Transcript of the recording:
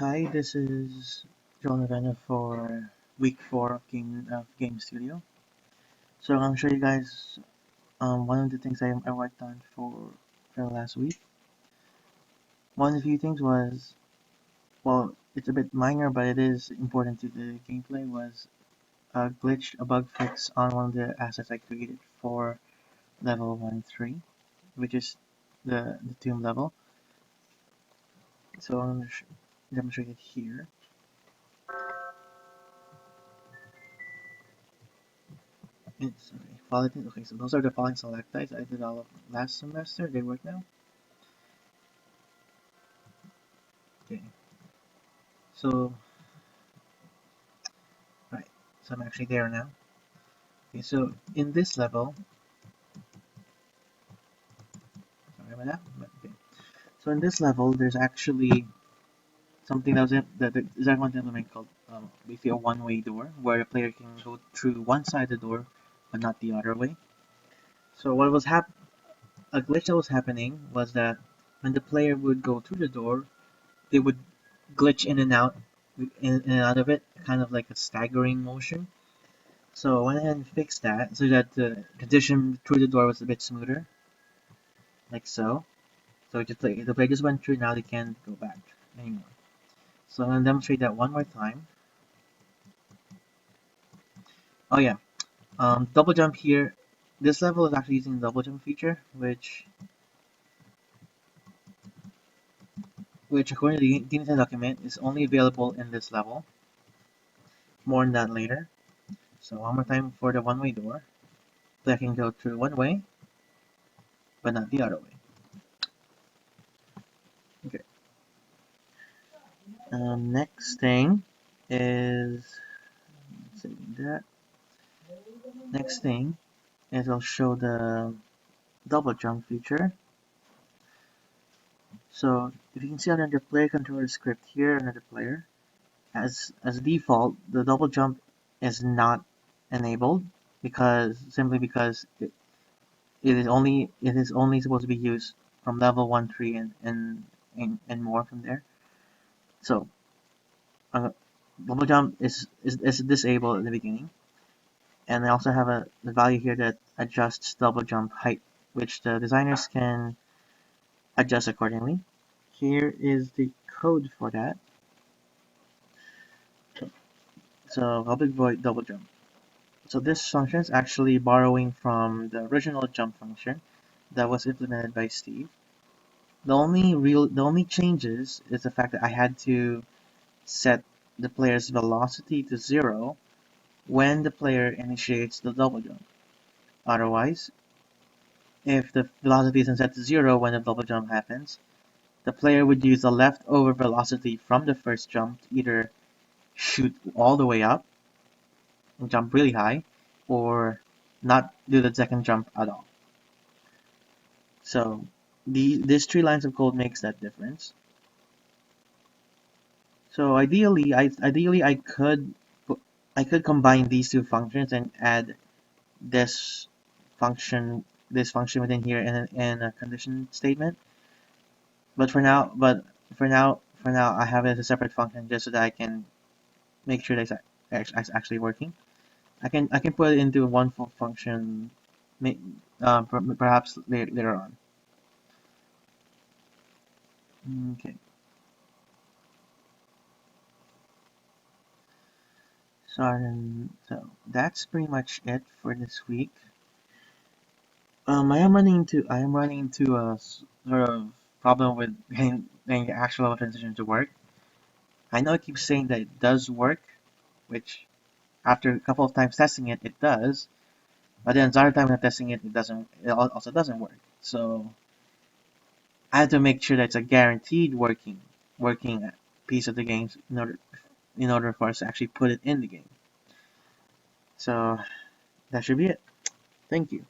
Hi, this is John Ravenna for week 4 of Game Studio. So I'm sure you guys one of the things I worked on for the last week. One of the few things was, well, it's a bit minor, but it is important to the gameplay, was a glitch, a bug fix on one of the assets I created for level 1-3, which is the tomb level. So I'm going to demonstrate it here. Sorry, falling. Okay, so those are the falling stalactites I developed last semester. They work now. Okay, so right, so I'm actually there now. Okay, so in this level, sorry about that. But okay, so in this level, there's actually something that was that is one implement called basically a one-way door, where the player can go through one side of the door, but not the other way. So what was a glitch that was happening was that when the player would go through the door, they would glitch in and out, in and out of it, kind of like a staggering motion. So I went ahead and fixed that so that the condition through the door was a bit smoother, like so. So just like the player just went through, now they can't go back anymore. So I'm gonna demonstrate that one more time. Oh yeah, double jump here. This level is actually using the double jump feature, which according to the Game document is only available in this level. More on that later. So one more time for the one-way door. Player can go through one way, but not the other way. Okay. Next thing is saving that. Next thing is I'll show the double jump feature. So if you can see under the player controller script here under the player, as default, the double jump is not enabled simply because it is only supposed to be used from level 1-3 and more from there. So double jump is disabled in the beginning, and I also have a value here that adjusts double jump height, which the designers can adjust accordingly. Here is the code for that. So public void double jump. So this function is actually borrowing from the original jump function that was implemented by Steve. The only changes is the fact that I had to set the player's velocity to 0 when the player initiates the double jump. Otherwise, if the velocity isn't set to 0 when the double jump happens, the player would use the leftover velocity from the first jump to either shoot all the way up and jump really high, or not do the second jump at all. So these 3 lines of code makes that difference. So ideally I could combine these 2 functions and add this function within here in a condition statement. But for now I have it as a separate function just so that I can make sure that it's actually working. I can put it into one full function, perhaps later on. Okay. So that's pretty much it for this week. I am running into a sort of problem with getting the actual level transition to work. I know it keeps saying that it does work, which after a couple of times testing it, it does. But then the other time I'm testing it, it doesn't. It also doesn't work. So I have to make sure that it's a guaranteed working piece of the game in order for us to actually put it in the game. So that should be it. Thank you.